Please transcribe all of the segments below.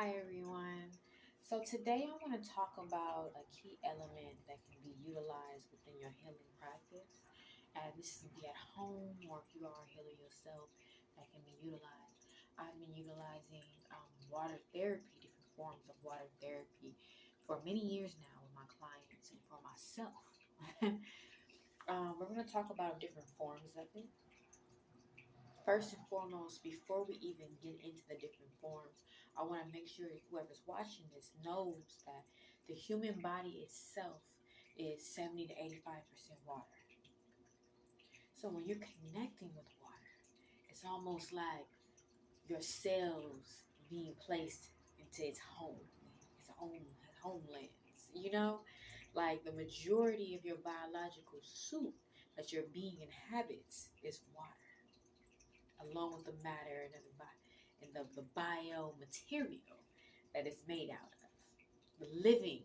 Hi everyone. So today I want to talk about a key element that can be utilized within your healing practice. And this can be at home or if you are a healer yourself, that can be utilized. I've been utilizing water therapy, different forms of water therapy for many years now with my clients and for myself. We're going to talk about different forms of it. First and foremost, before we even get into the different forms, I want to make sure whoever's watching this knows that the human body itself is 70 to 85% water. So when you're connecting with water, it's almost like your cells being placed into its own homelands, Like the majority of your biological suit that your being inhabits is water along with the matter and the biomaterial that it's made out of, the living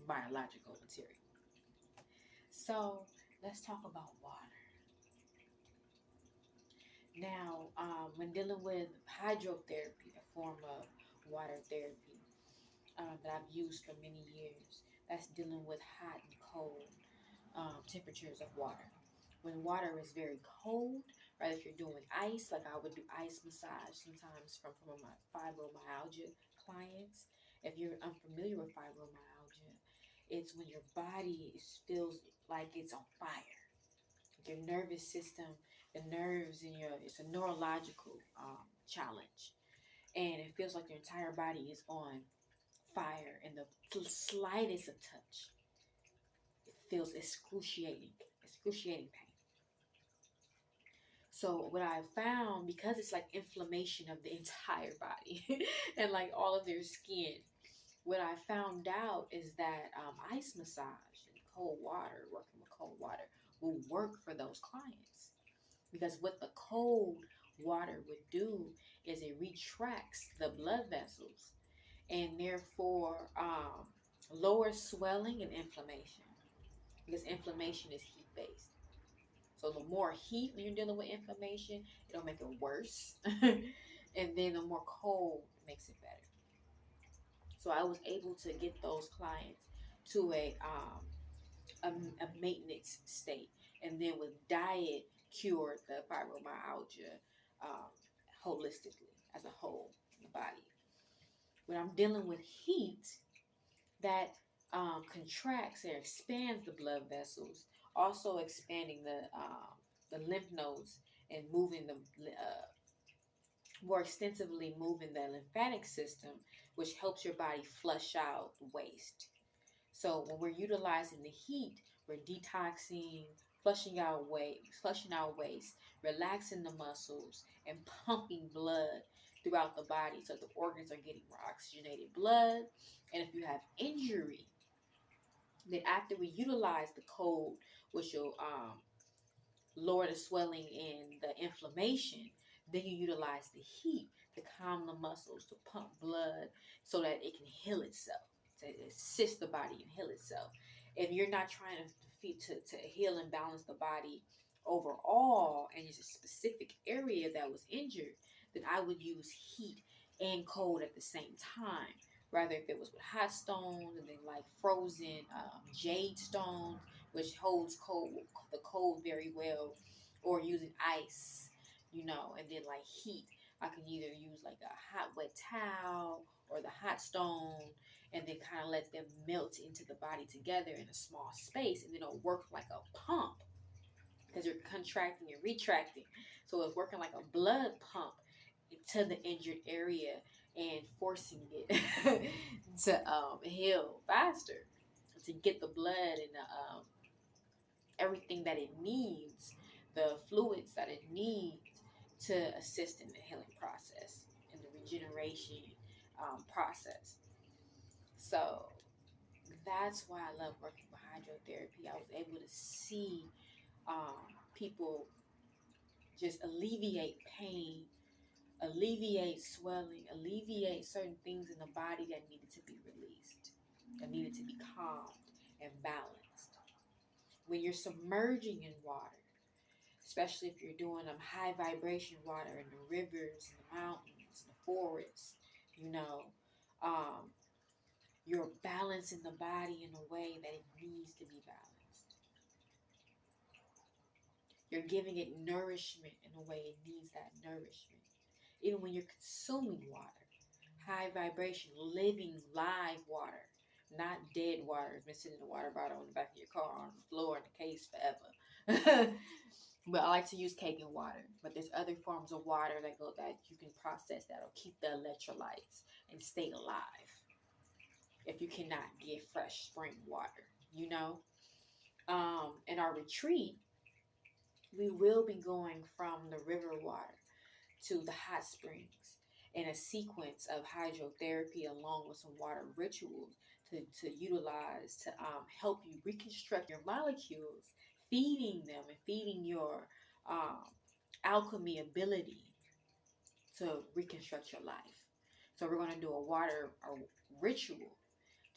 biological material. So let's talk about water. Now, when dealing with hydrotherapy, a form of water therapy that I've used for many years, that's dealing with hot and cold temperatures of water. When water is very cold, right? If you're doing ice, like I would do ice massage sometimes from my fibromyalgia clients. If you're unfamiliar with fibromyalgia, it's when your body feels like it's on fire. Your nervous system, the nerves in it's a neurological challenge. And it feels like your entire body is on fire and the slightest of touch. It feels excruciating pain. So what I found, because it's like inflammation of the entire body and like all of their skin, what I found out is that ice massage and cold water, working with cold water, will work for those clients. Because what the cold water would do is it retracts the blood vessels and therefore lower swelling and inflammation. Because inflammation is heat based. So the more heat when you're dealing with inflammation, it'll make it worse. And then the more cold makes it better. So I was able to get those clients to a maintenance state, and then with diet cured the fibromyalgia um, holistically as a whole in the body. When I'm dealing with heat, that contracts or expands the blood vessels, also expanding the lymph nodes and moving the more extensively moving the lymphatic system, which helps your body flush out waste. So when we're utilizing the heat, we're detoxing, flushing out waste, relaxing the muscles, and pumping blood throughout the body so the organs are getting more oxygenated blood. And if you have injury, then after we utilize the cold, which will lower the swelling and the inflammation, then you utilize the heat to calm the muscles, to pump blood so that it can heal itself, to assist the body and heal itself. If you're not trying to heal and balance the body overall and it's a specific area that was injured, then I would use heat and cold at the same time. Rather, if it was with hot stones and then like frozen jade stones, which holds the cold very well, or using ice, and then like heat. I can either use like a hot wet towel or the hot stone and then kind of let them melt into the body together in a small space, and then it'll work like a pump because you're contracting and retracting. So it's working like a blood pump to the injured area and forcing it to heal faster, to get the blood and everything that it needs, the fluids that it needs to assist in the healing process and the regeneration process. So that's why I love working with hydrotherapy. I was able to see people just alleviate pain, alleviate swelling, alleviate certain things in the body that needed to be released, that needed to be calmed and balanced. When you're submerging in water, especially if you're doing high vibration water in the rivers, in the mountains, in the forests, you know, Um, you're balancing the body in a way that it needs to be balanced. You're giving it nourishment in a way it needs that nourishment. Even when you're consuming water, high vibration, living, live water, not dead water. It's been sitting in a water bottle in the back of your car on the floor in the case forever. But I like to use cake and water. But there's other forms of water that you can process that'll keep the electrolytes and stay alive. If you cannot get fresh spring water, in our retreat, we will be going from the river water to the hot springs in a sequence of hydrotherapy along with some water rituals to utilize to help you reconstruct your molecules, feeding them and feeding your alchemy ability to reconstruct your life. So we're going to do a ritual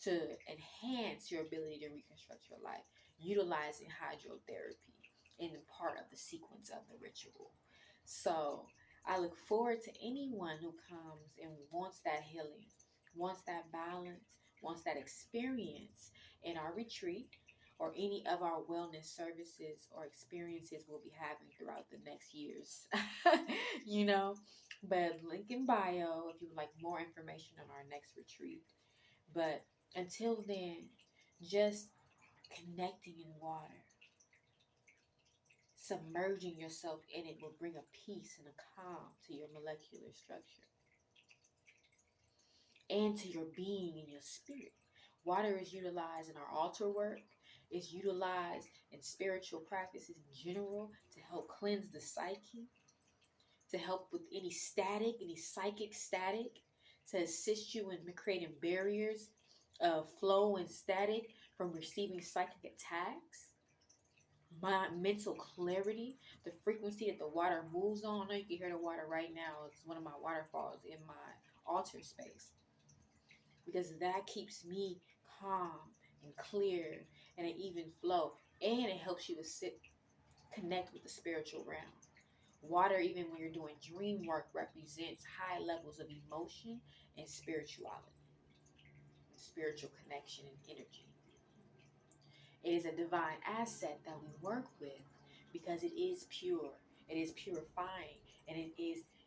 to enhance your ability to reconstruct your life, utilizing hydrotherapy in part of the sequence of the ritual. So I look forward to anyone who comes and wants that healing, wants that balance, wants that experience in our retreat or any of our wellness services or experiences we'll be having throughout the next years. But link in bio if you would like more information on our next retreat. But until then, just connecting in water, submerging yourself in it will bring a peace and a calm to your molecular structure and to your being and your spirit. Water is utilized in our altar work. It's utilized in spiritual practices in general to help cleanse the psyche, to help with any psychic static, to assist you in creating barriers of flow and static from receiving psychic attacks. My mental clarity, the frequency that the water moves on. I know you can hear the water right now. It's one of my waterfalls in my altar space because that keeps me calm and clear and an even flow, and it helps you to connect with the spiritual realm. Water, even when you're doing dream work, represents high levels of emotion and spirituality, spiritual connection and energy. It is a divine asset that we work with because it is pure, it is purifying, and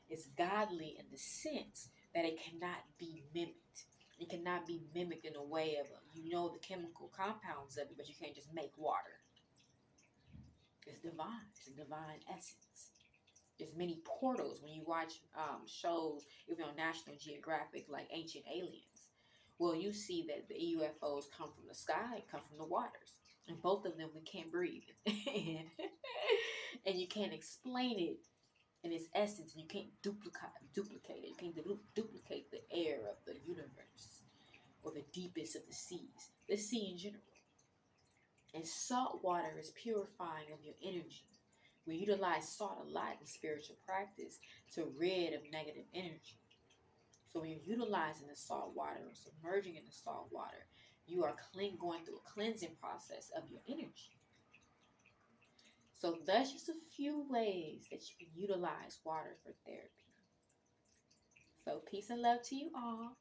it's godly in the sense that it cannot be mimicked. It cannot be mimicked in a way of, the chemical compounds of it, but you can't just make water. It's divine. It's a divine essence. There's many portals when you watch shows, even on National Geographic, like Ancient Aliens. Well, you see that the UFOs come from the sky, come from the waters. And both of them we can't breathe. And you can't explain it in its essence. And you can't duplicate it. You can't duplicate the air of the universe or the deepest of the seas. The sea in general. And salt water is purifying of your energy. We utilize salt a lot in spiritual practice to rid of negative energy. So when you're utilizing the salt water or submerging in the salt water, you are going through a cleansing process of your energy. So that's just a few ways that you can utilize water for therapy. So peace and love to you all.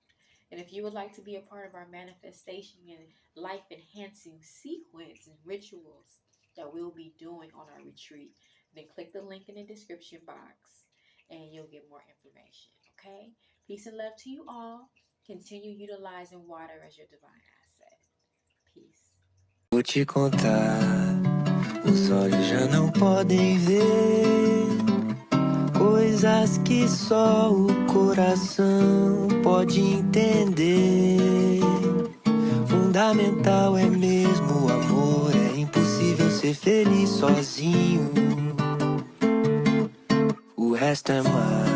And if you would like to be a part of our manifestation and life-enhancing sequence and rituals that we'll be doing on our retreat, then click the link in the description box and you'll get more information, okay? Peace and love to you all. Continue utilizing water as your divine asset. Peace. Vou te contar, os olhos já não podem ver coisas que só o coração pode entender. Fundamental é mesmo o amor, é impossível ser feliz sozinho. O resto é mais.